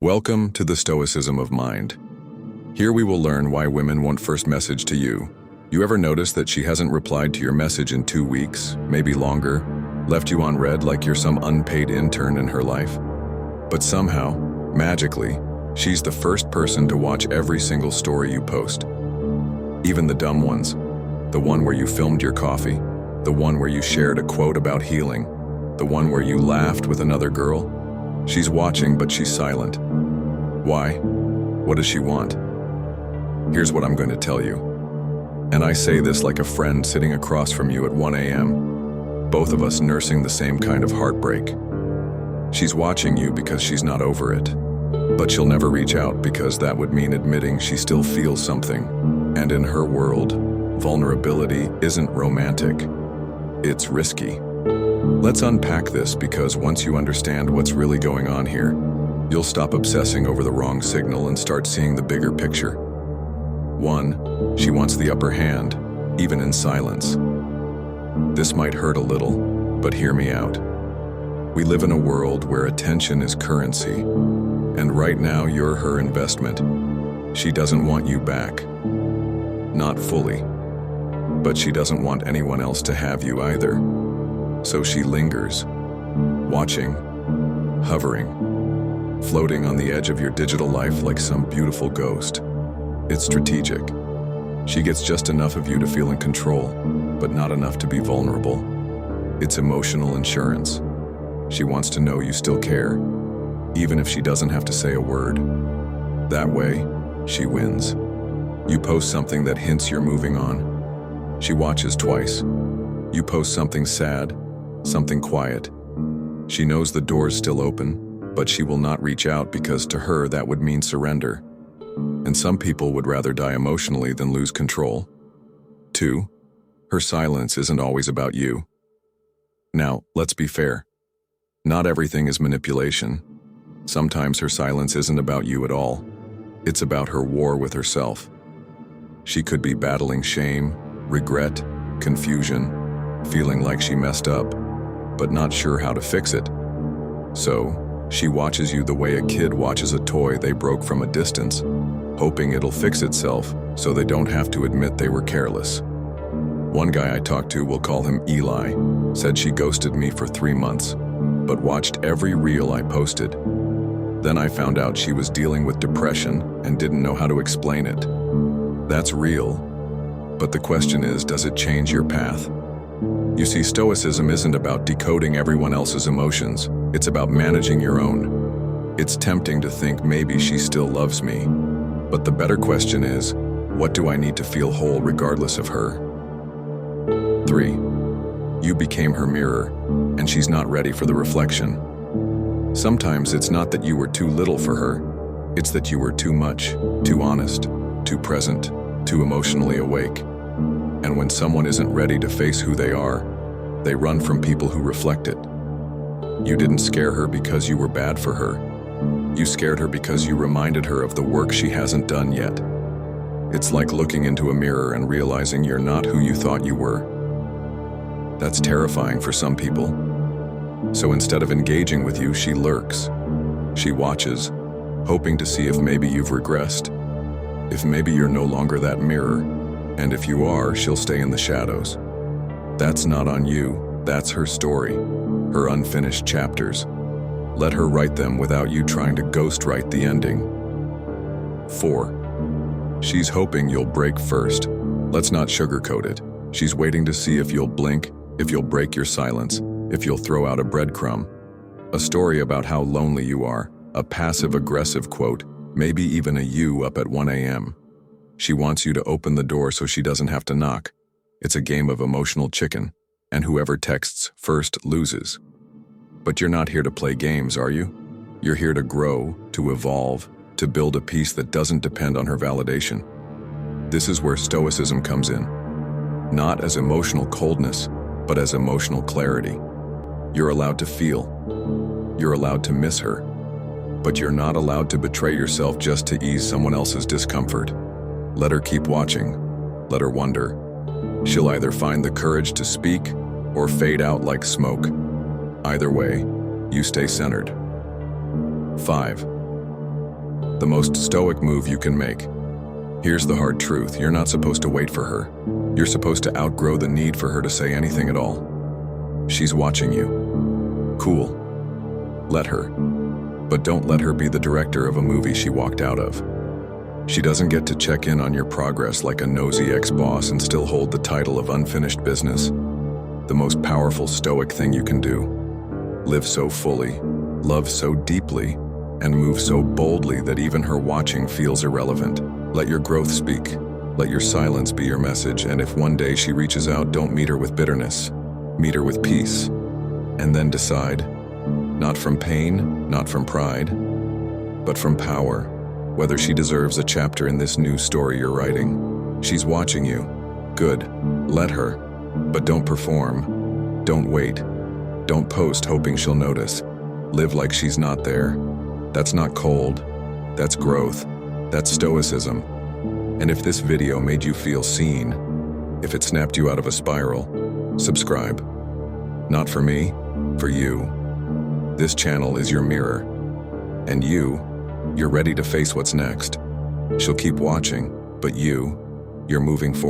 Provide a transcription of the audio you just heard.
Welcome to the Stoicism of Mind. Here we will learn why women won't first message to you. You ever notice that she hasn't replied to your message in 2 weeks, maybe longer, left you on red like you're some unpaid intern in her life? But somehow, magically, she's the first person to watch every single story you post. Even the dumb ones. The one where you filmed your coffee, the one where you shared a quote about healing, the one where you laughed with another girl. She's watching, but she's silent. Why? What does she want? Here's what I'm going to tell you. And I say this like a friend sitting across from you at 1 a.m., both of us nursing the same kind of heartbreak. She's watching you because she's not over it. But she'll never reach out because that would mean admitting she still feels something. And in her world, vulnerability isn't romantic. It's risky. Let's unpack this, because once you understand what's really going on here, you'll stop obsessing over the wrong signal and start seeing the bigger picture. 1, she wants the upper hand, even in silence. This might hurt a little, but hear me out. We live in a world where attention is currency, and right now you're her investment. She doesn't want you back. Not fully. But she doesn't want anyone else to have you either. So she lingers, watching, hovering, floating on the edge of your digital life like some beautiful ghost. It's strategic. She gets just enough of you to feel in control, but not enough to be vulnerable. It's emotional insurance. She wants to know you still care, even if she doesn't have to say a word. That way, she wins. You post something that hints you're moving on. She watches twice. You post something sad, something quiet. She knows the door's still open, but she will not reach out because to her that would mean surrender. And some people would rather die emotionally than lose control. 2, her silence isn't always about you. Now, let's be fair. Not everything is manipulation. Sometimes her silence isn't about you at all. It's about her war with herself. She could be battling shame, regret, confusion, feeling like she messed up, but not sure how to fix it. So, she watches you the way a kid watches a toy they broke from a distance, hoping it'll fix itself so they don't have to admit they were careless. One guy I talked to, we'll call him Eli, said she ghosted me for 3 months, but watched every reel I posted. Then I found out she was dealing with depression and didn't know how to explain it. That's real, but the question is, does it change your path? You see, Stoicism isn't about decoding everyone else's emotions. It's about managing your own. It's tempting to think maybe she still loves me. But the better question is, what do I need to feel whole regardless of her? 3, you became her mirror, and she's not ready for the reflection. Sometimes it's not that you were too little for her. It's that you were too much, too honest, too present, too emotionally awake. And when someone isn't ready to face who they are, they run from people who reflect it. You didn't scare her because you were bad for her. You scared her because you reminded her of the work she hasn't done yet. It's like looking into a mirror and realizing you're not who you thought you were. That's terrifying for some people. So instead of engaging with you, she lurks. She watches, hoping to see if maybe you've regressed, if maybe you're no longer that mirror. And if you are, she'll stay in the shadows. That's not on you, that's her story, her unfinished chapters. Let her write them without you trying to ghostwrite the ending. 4, she's hoping you'll break first. Let's not sugarcoat it. She's waiting to see if you'll blink, if you'll break your silence, if you'll throw out a breadcrumb. A story about how lonely you are, a passive-aggressive quote, maybe even a you up at 1 a.m. She wants you to open the door so she doesn't have to knock. It's a game of emotional chicken, and whoever texts first loses. But you're not here to play games, are you? You're here to grow, to evolve, to build a peace that doesn't depend on her validation. This is where Stoicism comes in. Not as emotional coldness, but as emotional clarity. You're allowed to feel. You're allowed to miss her. But you're not allowed to betray yourself just to ease someone else's discomfort. Let her keep watching. Let her wonder. She'll either find the courage to speak or fade out like smoke. Either way, you stay centered. 5. The most stoic move you can make. Here's the hard truth. You're not supposed to wait for her. You're supposed to outgrow the need for her to say anything at all. She's watching you. Cool. Let her. But don't let her be the director of a movie she walked out of. She doesn't get to check in on your progress like a nosy ex-boss and still hold the title of unfinished business. The most powerful stoic thing you can do. Live so fully, love so deeply, and move so boldly that even her watching feels irrelevant. Let your growth speak. Let your silence be your message, and if one day she reaches out, don't meet her with bitterness. Meet her with peace. And then decide, not from pain, not from pride, but from power, whether she deserves a chapter in this new story you're writing. She's watching you. Good. Let her. But don't perform. Don't wait. Don't post hoping she'll notice. Live like she's not there. That's not cold. That's growth. That's stoicism. And if this video made you feel seen, if it snapped you out of a spiral, subscribe. Not for me, for you. This channel is your mirror. And you're ready to face what's next. She'll keep watching, but you're moving forward.